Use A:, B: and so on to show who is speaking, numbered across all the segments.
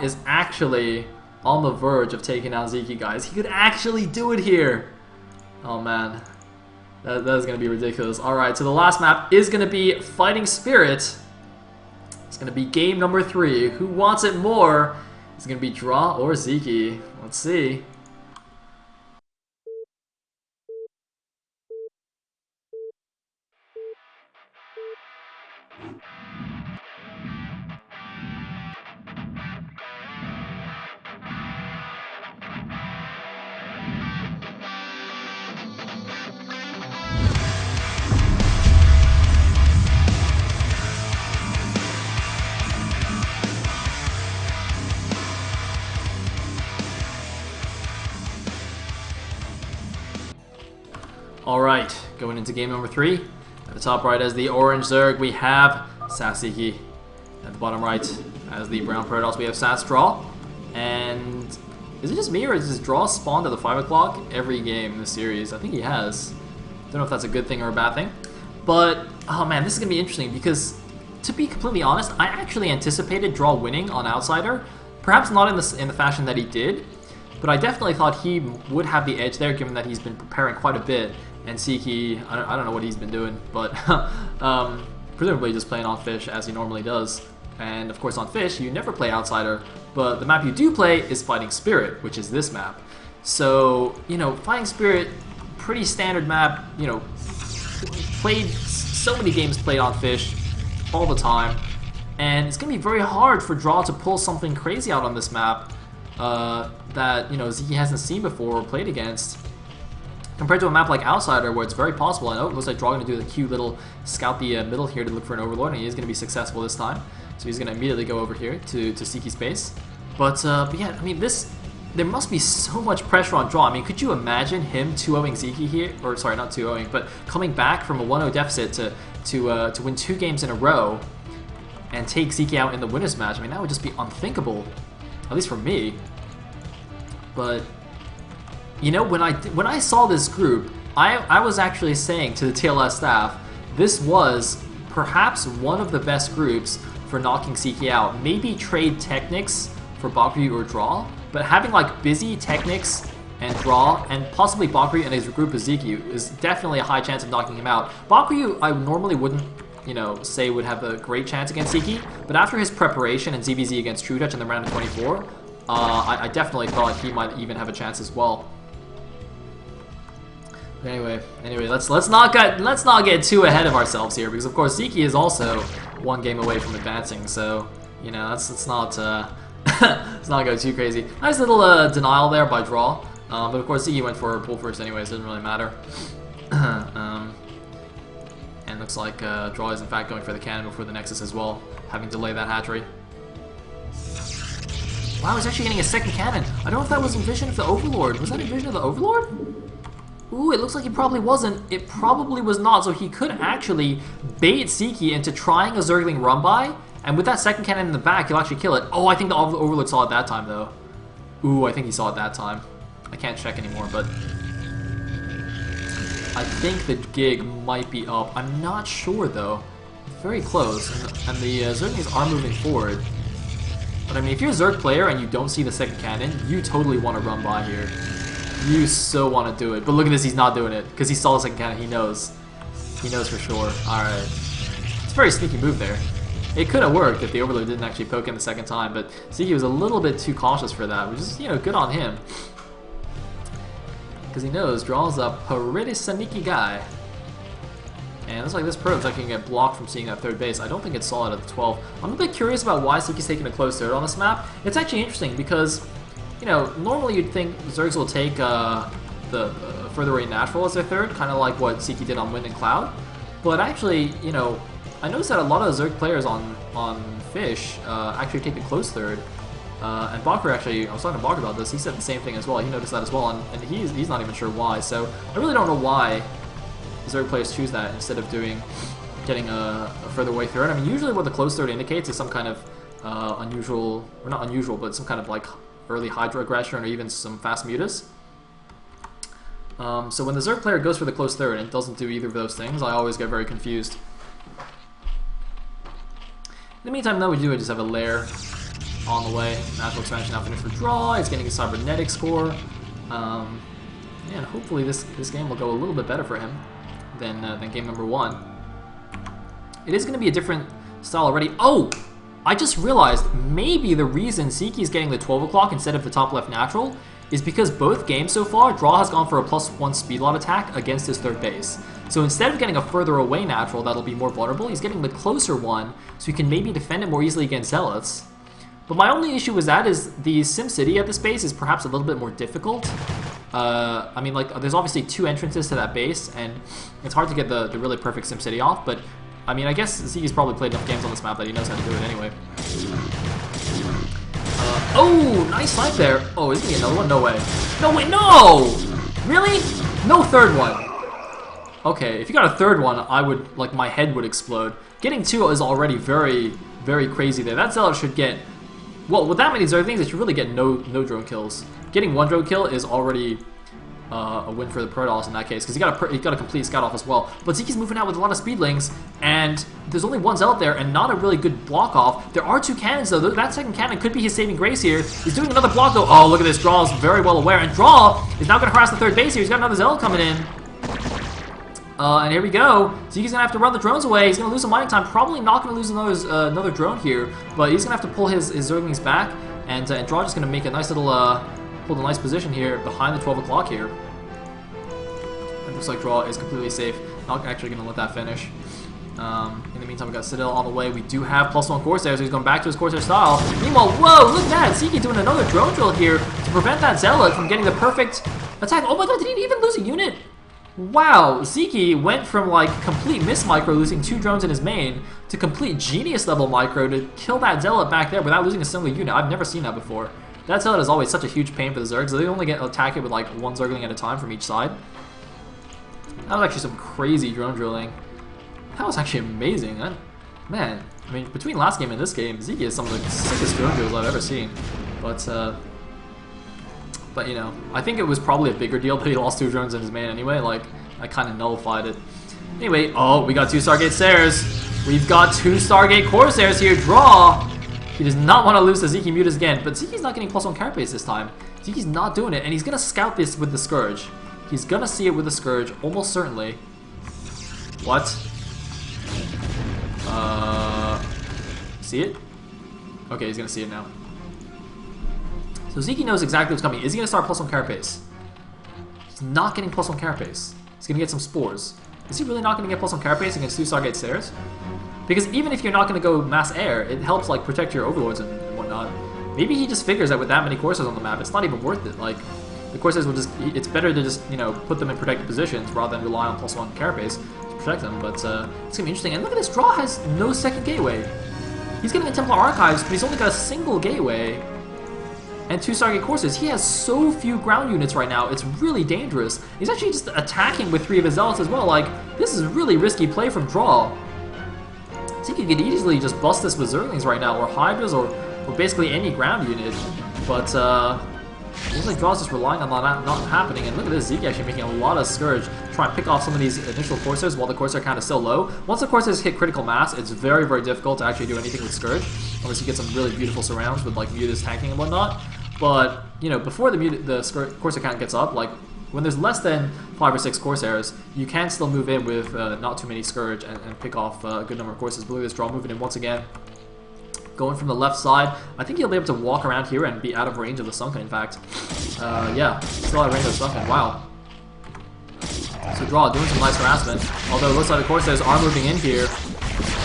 A: is actually on the verge of taking out Zeke, guys. He could actually do it here. Oh man, that is going to be ridiculous. Alright, so the last map is going to be Fighting Spirit. It's going to be game number 3. Who wants it more? Is it going to be Draw or Zeke? Let's see. Alright, going into game number 3. At the top right as the orange Zerg, we have Sasiki. At the bottom right as the brown Protoss, we have Sass Draw. And is it just me or is this Draw spawned at the 5 o'clock every game in the series? I think he has. Don't know if that's a good thing or a bad thing. But, oh man, this is going to be interesting because, to be completely honest, I actually anticipated Draw winning on Outsider. Perhaps not in the fashion that he did, but I definitely thought he would have the edge there given that he's been preparing quite a bit. And Siki, I don't know what he's been doing, but presumably just playing on Fish as he normally does. And of course on Fish, you never play Outsider, but the map you do play is Fighting Spirit, which is this map. So, you know, Fighting Spirit, pretty standard map, you know, played so many games played on Fish all the time. And it's going to be very hard for Draw to pull something crazy out on this map that, you know, Zeke hasn't seen before or played against. Compared to a map like Outsider, where it's very possible, and oh, it looks like Draw going to do the cute little scout the middle here to look for an Overlord, and he is going to be successful this time. So he's going to immediately go over here to Siki's base. But yeah, I mean, there must be so much pressure on Draw. I mean, could you imagine him 2-0ing Zeke here? Or sorry, not 2-0ing, but coming back from a 1-0 deficit to win 2 games in a row and take Zeke out in the winner's match? I mean, that would just be unthinkable, at least for me. But you know, when I saw this group, I was actually saying to the TLS staff, this was perhaps one of the best groups for knocking Zeke out. Maybe trade Technics for Bakuryu or Draw, but having like Busy, Technics, and Draw, and possibly Bakuryu and his group of Zeke is definitely a high chance of knocking him out. Bakuryu, I normally wouldn't, you know, say would have a great chance against Zeke, but after his preparation and ZVZ against True Touch in the round of 24, I definitely thought he might even have a chance as well. Anyway, let's not get too ahead of ourselves here, because of course Zeke is also 1 game away from advancing. So you know, let's not let's not go too crazy. Nice little denial there by Draw, but of course Zeke went for pull first anyways. Doesn't really matter. And looks like Draw is in fact going for the cannon before the Nexus as well, having delayed that hatchery. Wow, he's actually getting a second cannon. I don't know if that was in vision of the Overlord. Was that in vision of the Overlord? Ooh, it looks like he probably wasn't. It probably was not, so he could actually bait Zeke into trying a Zergling run-by, and with that second cannon in the back, he'll actually kill it. Oh, I think the Overlord saw it that time, though. Ooh, I think he saw it that time. I can't check anymore, but I think the gig might be up. I'm not sure, though. Very close, and the Zerglings are moving forward. But I mean, if you're a Zerg player and you don't see the second cannon, you totally want to run by here. You so want to do it, but look at this, he's not doing it, because he saw the second cannon, he knows. He knows for sure. Alright. It's a very sneaky move there. It could have worked if the Overlord didn't actually poke him the second time, but Zeke was a little bit too cautious for that, which is, you know, good on him. Because he knows Draw's a pretty sneaky guy. And it looks like this probe's actually going to get blocked from seeing that third base. I don't think it saw it at the 12. I'm a bit curious about why Zeke's taking a close third on this map. It's actually interesting because, you know, normally you'd think Zergs will take the further away natural as their third, kind of like what Zeke did on Wind and Cloud. But actually, you know, I noticed that a lot of Zerg players on Fish actually take the close third. And Bakur actually, I was talking to Bakur about this, he said the same thing as well. He noticed that as well, and he's not even sure why. So I really don't know why Zerg players choose that instead of getting a further away third. I mean, usually what the close third indicates is some kind of unusual, or not unusual, but some kind of like early Hydra aggression or even some fast mutas. So when the Zerg player goes for the close third and it doesn't do either of those things, I always get very confused. In the meantime, though, we do just have a lair on the way. Natural expansion now finished for draw. He's getting a cybernetic score. And hopefully this game will go a little bit better for him than game number 1. It is going to be a different style already. Oh! I just realized maybe the reason Ziki is getting the 12 o'clock instead of the top left natural is because both games so far, Draw has gone for a +1 speed lot attack against his third base. So instead of getting a further away natural that'll be more vulnerable, he's getting the closer one so he can maybe defend it more easily against Zealots. But my only issue with that is the SimCity at this base is perhaps a little bit more difficult. I mean, like, there's obviously 2 entrances to that base, and it's hard to get the really perfect SimCity off, but I mean, I guess Ziki's probably played enough games on this map that he knows how to do it anyway. Oh, nice snipe there. Oh, is he another one? No way. No way, no! Really? No third one. Okay, if you got a third one, I would, like, my head would explode. Getting 2 is already very, very crazy there. That Zealot should get, well, with that many Zerg things, it should really get no drone kills. Getting 1 drone kill is already a win for the Protoss in that case, because he got a complete scout off as well. But Ziki's moving out with a lot of speedlings, and there's only 1 Zealot there, and not a really good block off. There are 2 cannons though. That second cannon could be his saving grace here. He's doing another block though. Oh, look at this. Draw is very well aware, and Draw is now going to harass the third base here. He's got another Zealot coming in. And here we go. Ziki's going to have to run the drones away. He's going to lose some mining time. Probably not going to lose another drone here, but he's going to have to pull his Zerglings back, and Draw just going to make a nice little hold a nice position here behind the 12 o'clock here. It looks like Draw is completely safe. Not actually going to let that finish. In the meantime, we got Citadel on the way. We do have +1 Corsair, so he's going back to his Corsair style. Meanwhile, whoa, look at that! Ziki doing another drone drill here to prevent that Zealot from getting the perfect attack. Oh my god, did he even lose a unit? Wow, Ziki went from like complete miss micro, losing 2 drones in his main, to complete genius level micro to kill that Zealot back there without losing a single unit. I've never seen that before. That Zealot is always such a huge pain for the Zergs. They only get attack it with like 1 Zergling at a time from each side. That was actually some crazy drone drilling. That was actually amazing. Man, I mean, between last game and this game, Ziki is some of the sickest drone drills I've ever seen. But you know, I think it was probably a bigger deal that he lost 2 drones in his main anyway. Like, I kind of nullified it. Anyway, oh, we got 2 Stargate Stairs. We've got 2 Stargate Corsairs here. Draw. He does not want to lose to Ziki Mutas again, but Ziki's not getting +1 carapace this time. Ziki's not doing it, and he's gonna scout this with the Scourge. He's gonna see it with the Scourge, almost certainly. What? See it? Okay, he's gonna see it now. So Ziki knows exactly what's coming. Is he gonna start +1 carapace? He's not getting +1 carapace. He's gonna get some spores. Is he really not gonna get +1 carapace against 2 Stargate Stairs? Because even if you're not gonna go mass air, it helps like protect your overlords and whatnot. Maybe he just figures that with that many Corsairs on the map, it's not even worth it. Like, the Corsairs will just, it's better to just, you know, put them in protected positions rather than rely on +1 carapace to protect them. But it's gonna be interesting. And look at this, Draw has no second gateway. He's getting the Templar Archives, but he's only got a single gateway and 2 Stargate Corsairs. He has so few ground units right now, it's really dangerous. He's actually just attacking with 3 of his Zealots as well. Like, this is a really risky play from Draw. So he could easily just bust this with Zerglings right now, or Hydras, or basically any ground unit. But looks like Draw's just relying on that not happening. And look at this, Zeke actually making a lot of Scourge, trying to pick off some of these initial Corsairs while the Corsair count is still low. Once the Corsairs hit critical mass, it's very, very difficult to actually do anything with Scourge, unless you get some really beautiful surrounds with like Mutas tanking and whatnot. But, you know, before the Corsair count gets up, like, when there's less than 5 or 6 Corsairs, you can still move in with not too many Scourge and pick off a good number of Corsairs. But look at this Draw moving in once again. Going from the left side. I think he'll be able to walk around here and be out of range of the Sunken, in fact. Yeah, still out of range of the Sunken. Wow. So Draw doing some nice harassment. Although it looks like the Corsairs are moving in here.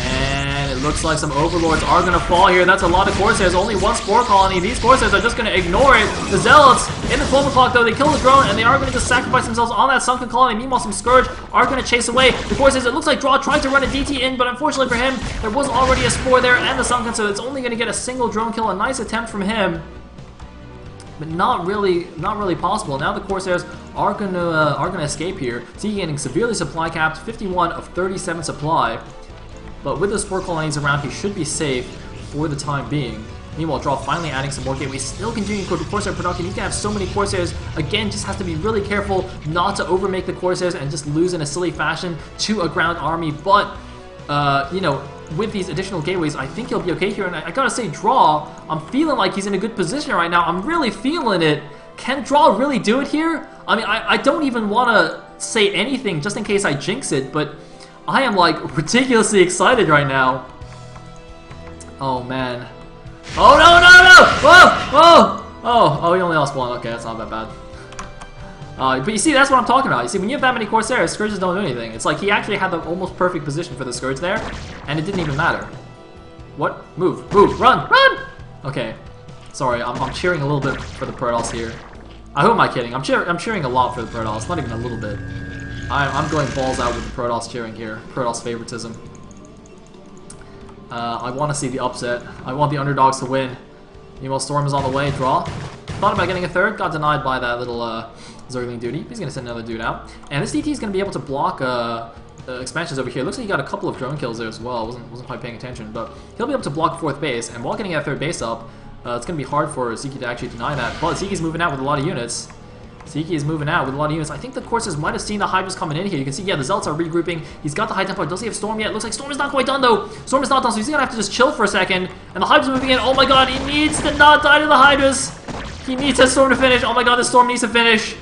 A: And it looks like some Overlords are going to fall here. That's a lot of Corsairs. Only 1 Spore Colony. These Corsairs are just going to ignore it. The Zealots in the 12 o'clock, though, they kill the drone, and they are going to just sacrifice themselves on that Sunken Colony. Meanwhile, some Scourge are going to chase away the Corsairs. It looks like Draw tried to run a DT in, but unfortunately for him, there was already a Spore there and the Sunken, so it's only going to get a single drone kill. A nice attempt from him, but not really possible. Now the Corsairs are going to escape here. Zeke getting severely supply capped, 51 of 37 supply. But with the Spore Colonies around, he should be safe for the time being. Meanwhile, Draw finally adding some more gateways, still continuing Corsair production. He's going to have so many Corsairs. Again, just has to be really careful not to overmake the Corsairs and just lose in a silly fashion to a ground army. But, you know, with these additional gateways, I think he'll be okay here. And I gotta say, Draw, I'm feeling like he's in a good position right now. I'm really feeling it. Can Draw really do it here? I mean, I don't even want to say anything just in case I jinx it, but I am like ridiculously excited right now. Oh man. Oh no no no! Whoa! Whoa! Oh, he only lost one. Okay, that's not that bad. But you see, that's what I'm talking about. You see, when you have that many Corsairs, Scourges don't do anything. It's like he actually had the almost perfect position for the Scourge there, and it didn't even matter. What? Move! Move! Run! Run! Okay. Sorry, I'm cheering a little bit for the Protoss here. Who am I kidding? I'm cheering a lot for the Protoss, not even a little bit. I'm going balls out with the Protoss cheering here. Protoss favoritism. I want to see the upset. I want the underdogs to win. Meanwhile, Storm is on the way. Draw. Thought about getting a third. Got denied by that little Zergling duty. He's going to send another dude out. And this DT is going to be able to block expansions over here. Looks like he got a couple of drone kills there as well. Wasn't quite paying attention. But he'll be able to block fourth base. And while getting that third base up, it's going to be hard for Zeki to actually deny that. But Zeki's moving out with a lot of units. Zeki is moving out with a lot of units. I think the Corsairs might have seen the Hydras coming in here. You can see, yeah, the Zealots are regrouping. He's got the High Templar. Does he have Storm yet? It looks like Storm is not quite done, though. Storm is not done, so he's going to have to just chill for a second. And the Hydras moving in. Oh my god, he needs to not die to the Hydras. He needs that Storm to finish. Oh my god, this Storm needs to finish.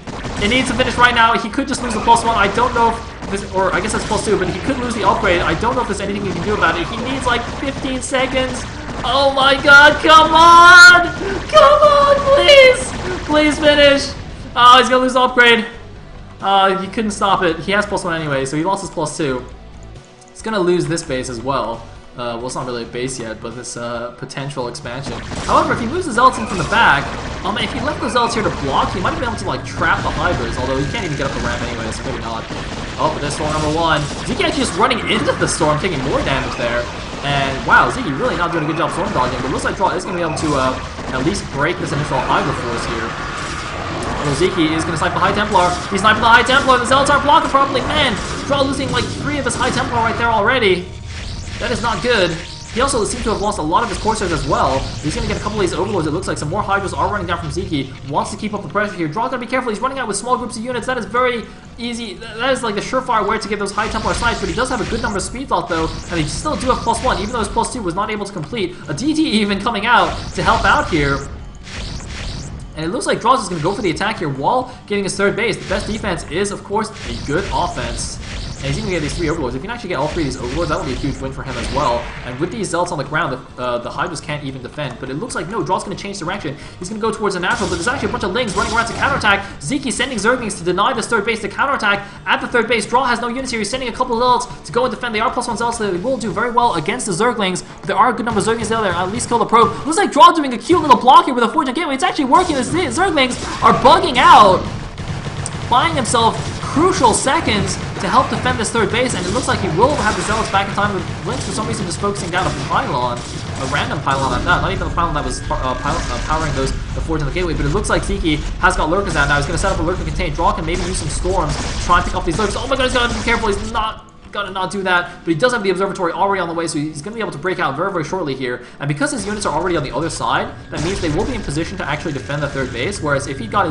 A: It needs to finish right now. He could just lose the +1. I don't know if this, or I guess that's +2, but he could lose the upgrade. I don't know if there's anything he can do about it. He needs like 15 seconds. Oh my god, come on! Come on, please! Please finish! Oh, he's gonna lose the upgrade. He couldn't stop it. He has +1 anyway, so he lost his +2. He's gonna lose this base as well. Well, it's not really a base yet, but this potential expansion. However, if he moves the Zealots in from the back, if he left the Zealots here to block, he might be able to like trap the Hydras, although he can't even get up the ramp anyway, so maybe not. Oh, but this Storm number 1. Zeki actually just running into the Storm, taking more damage there. And wow, Zeki really not doing a good job storm dodging, but it looks like Draw is going to be able to at least break this initial Hydra force here. Although Zeki is going to snipe the High Templar. He's sniping the High Templar, the Zealots aren't blocking properly. Man, Draw losing like 3 of his High Templar right there already. That is not good. He also seems to have lost a lot of his Corsairs as well. He's going to get a couple of these Overlords. It looks like some more Hydras are running down from Zeki. Wants to keep up the pressure here. Draw, gotta be careful. He's running out with small groups of units. That is very easy. That is like the surefire way to get those High Templar snipes. But he does have a good number of speed thought though. And he still do have +1, even though his +2 was not able to complete. A DT even coming out to help out here. And it looks like Draws is going to go for the attack here while getting his third base. The best defense is, of course, a good offense. And he's going to get these 3 Overlords. If he can actually get all 3 of these Overlords, that would be a huge win for him as well. And with these Zealots on the ground, the Hydras can't even defend. But it looks like, no, Draw's going to change direction. He's going to go towards the natural, but there's actually a bunch of Lings running around to counterattack. Zeki sending Zerglings to deny this third base to counterattack. At the third base, Draw has no units here. He's sending a couple of Zealots to go and defend. They are +1 Zealots, so they will do very well against the Zerglings. But there are a good number of Zerglings there. At least kill the probe. Looks like Draw doing a cute little block here with a Fortune Gateway. It's actually working. The Zerglings are bugging out, buying himself crucial seconds to help defend this third base, and it looks like he will have the Zealots back in time with Lynx for some reason just focusing down a pylon, a random pylon at that, not even the pylon that was powering the forge in the gateway, but it looks like Zeki has got lurkers out now. He's going to set up a lurker contain. Draw can maybe use some storms to try and pick up these lurkers. Oh my god, he's got to be careful. He's not gotta not do that, but he does have the observatory already on the way, so he's going to be able to break out very, very shortly here. And because his units are already on the other side, that means they will be in position to actually defend the third base. Whereas if he got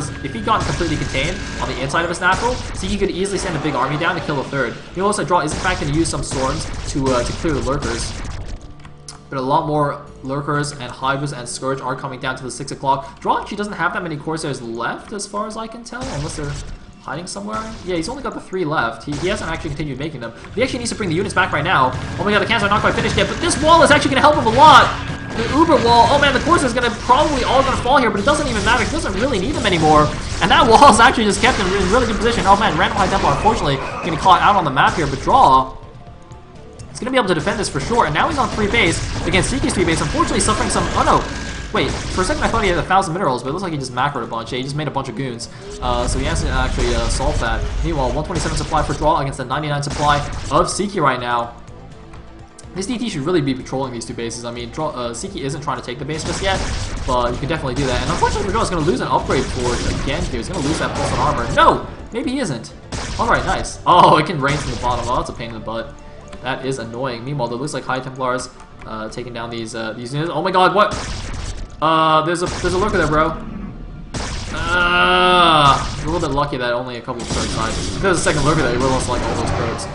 A: completely contained on the inside of his natural, so he could easily send a big army down to kill the third. He also Draw is in fact going to use some storms to clear the lurkers. But a lot more lurkers and Hydras and Scourge are coming down to the 6 o'clock. Draw actually doesn't have that many Corsairs left, as far as I can tell, unless they're hiding somewhere. Yeah, he's only got the 3 left. He hasn't actually continued making them. He actually needs to bring the units back right now. Oh my god, the cans are not quite finished yet, but this wall is actually going to help him a lot. The Uber wall, oh man, the Corsair is going to probably all going to fall here, but it doesn't even matter. He doesn't really need them anymore. And that wall is actually just kept him in really good position. Oh man, Random High Templar unfortunately getting caught out on the map here, but Draw is going to be able to defend this for sure. And now he's on 3 base against Zeki's 3 base, unfortunately suffering some, oh no. Wait, for a second I thought he had 1,000 minerals, but it looks like he just macroed a bunch. Yeah, he just made a bunch of goons. So he has to actually solve that. Meanwhile, 127 supply for Draw against the 99 supply of Zeki right now. This DT should really be patrolling these 2 bases. I mean, Zeki isn't trying to take the base just yet, but you can definitely do that. And unfortunately, Draw is going to lose an upgrade forge again here. He's going to lose that pulse on armor. No! Maybe he isn't. Alright, nice. Oh, it can rain from the bottom. Oh, that's a pain in the butt. That is annoying. Meanwhile, it looks like High Templars taking down these units. Oh my god, what? There's a lurker there, bro. A little bit lucky that only a couple of turrets died. If there was a second lurker there, he would have lost like all those turrets.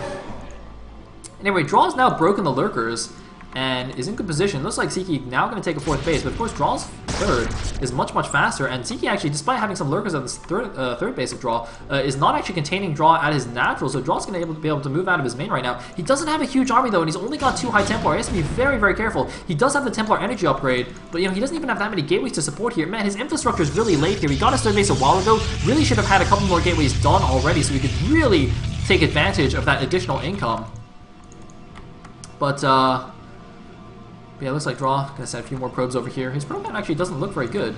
A: Anyway, Draw's now broken the lurkers, and is in good position. Looks like Siki now going to take a 4th base, but of course Draw's 3rd is much faster, and Siki actually, despite having some lurkers at this 3rd base of Draw, is not actually containing Draw at his natural, so Draw's going to be able to move out of his main right now. He doesn't have a huge army though, and he's only got 2 High Templar. He has to be very careful. He does have the Templar energy upgrade, but you know, he doesn't even have that many gateways to support here. Man, his infrastructure is really late here. He got his 3rd base a while ago, really should have had a couple more gateways done already so he could really take advantage of that additional income. But yeah, it looks like Draw gonna send a few more probes over here. His probe count actually doesn't look very good.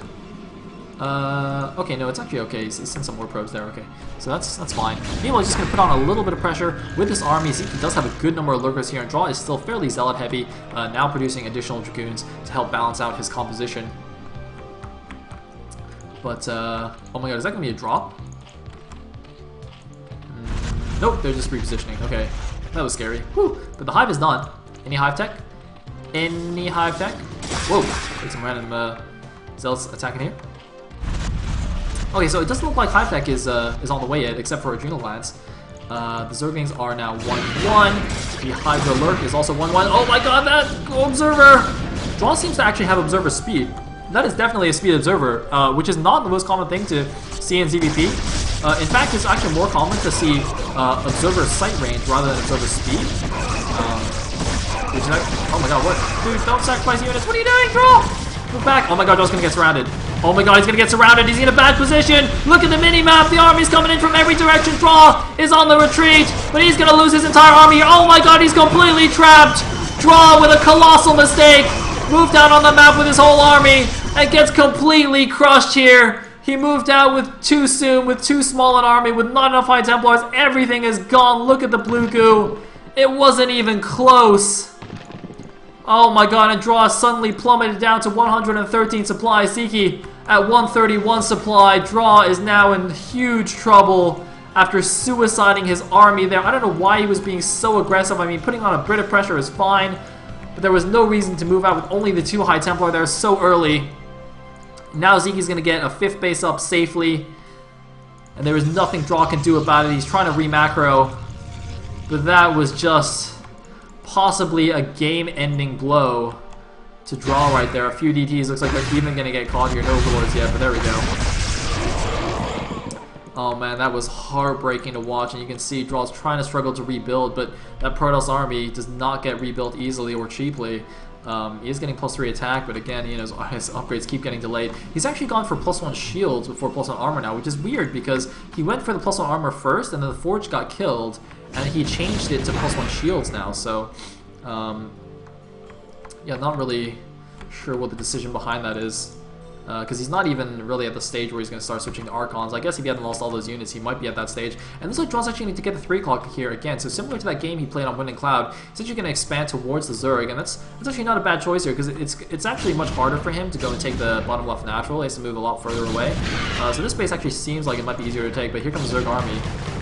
A: Okay, no, it's actually okay. He's sent some more probes there. Okay, so that's fine. Meanwhile, he's just gonna put on a little bit of pressure with this army. Zeke does have a good number of lurkers here, and Draw is still fairly zealot heavy. Now producing additional dragoons to help balance out his composition. But oh my god, is that gonna be a drop? Nope, they're just repositioning. Okay, that was scary. Whew. But the hive is done. Any hive tech? Any hive tech? Whoa, there's some random zealots attacking here. Okay, so it doesn't look like hive tech is on the way yet, except for adrenal glands. The Zerglings are now 1-1. The Hydra Lurk is also 1-1. Oh my god, that Observer! Draw seems to actually have Observer speed. That is definitely a speed Observer, which is not the most common thing to see in ZVP. In fact, it's actually more common to see Observer sight range rather than Observer speed. Oh my god, what? Dude, don't sacrifice units. What are you doing, Draw? Move back. Oh my god, Draw's gonna get surrounded. Oh my god, he's gonna get surrounded. He's in a bad position. Look at the mini-map. The army's coming in from every direction. Draw is on the retreat, but he's gonna lose his entire army here. Oh my god, he's completely trapped. Draw with a colossal mistake. Moved out on the map with his whole army and gets completely crushed here. He moved out with too soon, with too small an army, with not enough High Templars. Everything is gone. Look at the blue goo. It wasn't even close. Oh my god, and Draw suddenly plummeted down to 113 supply. Siki at 131 supply. Draw is now in huge trouble after suiciding his army there. I don't know why he was being so aggressive. I mean, putting on a bit of pressure is fine, but there was no reason to move out with only the 2 High Templar there so early. Now Ziki's going to get a 5th base up safely, and there is nothing Draw can do about it. He's trying to re-macro, but that was just possibly a game-ending blow to Draw right there. A few DTs, looks like they're even going to get caught here. No overlords yet, but there we go. Oh man, that was heartbreaking to watch, and you can see Draw's trying to struggle to rebuild, but that Protoss army does not get rebuilt easily or cheaply. He is getting +3 attack, but again, you know, his upgrades keep getting delayed. He's actually gone for +1 shields before +1 armor now, which is weird because he went for the +1 armor first, and then the Forge got killed, and he changed it to +1 shields now. So, yeah, not really sure what the decision behind that is. Because he's not even really at the stage where he's going to start switching to Archons. I guess if he hadn't lost all those units, he might be at that stage. And looks like Draw's actually need to get the 3 o'clock here again. So similar to that game he played on Wind and Cloud, he's actually going to expand towards the Zerg. And that's actually not a bad choice here, because it's actually much harder for him to go and take the bottom left natural. He has to move a lot further away. So this base actually seems like it might be easier to take, but here comes the Zerg army.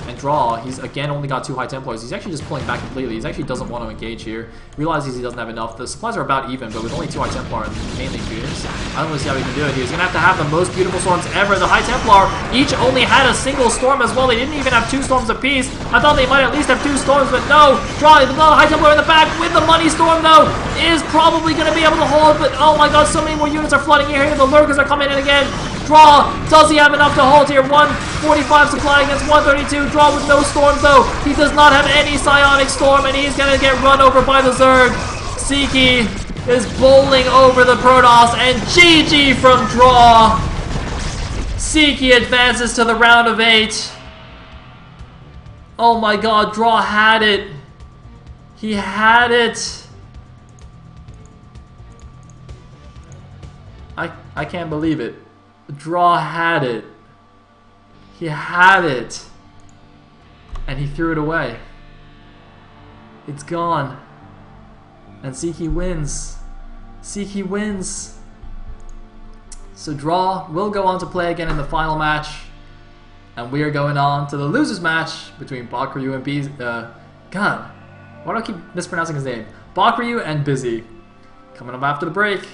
A: And Draw, he's again only got 2 High Templars. He's actually just pulling back completely. He actually doesn't want to engage here. Realizes he doesn't have enough. The supplies are about even, but with only 2 High Templar and mainly units, I don't really see how he can do it. He's going to have the most beautiful storms ever. The High Templar each only had a single storm as well. They didn't even have 2 storms apiece. I thought they might at least have 2 storms, but no. Draw, the High Templar in the back with the money storm though, is probably going to be able to hold, but oh my god, so many more units are flooding here. The lurkers are coming in again. Draw, does he have enough to hold here? 145 supply against 132. Draw with no storms though. He does not have any psionic storm, and he's gonna get run over by the Zerg. Siki is bowling over the Protoss, and GG from Draw. Siki advances to the round of 8. Oh my god, Draw had it. He had it. I can't believe it. Draw had it. He had it. And he threw it away. It's gone. And Siki wins. Siki wins. So Draw will go on to play again in the final match. And we are going on to the losers match between Bakryu and Busy. God, why do I keep mispronouncing his name? Bakryu and Busy. Coming up after the break.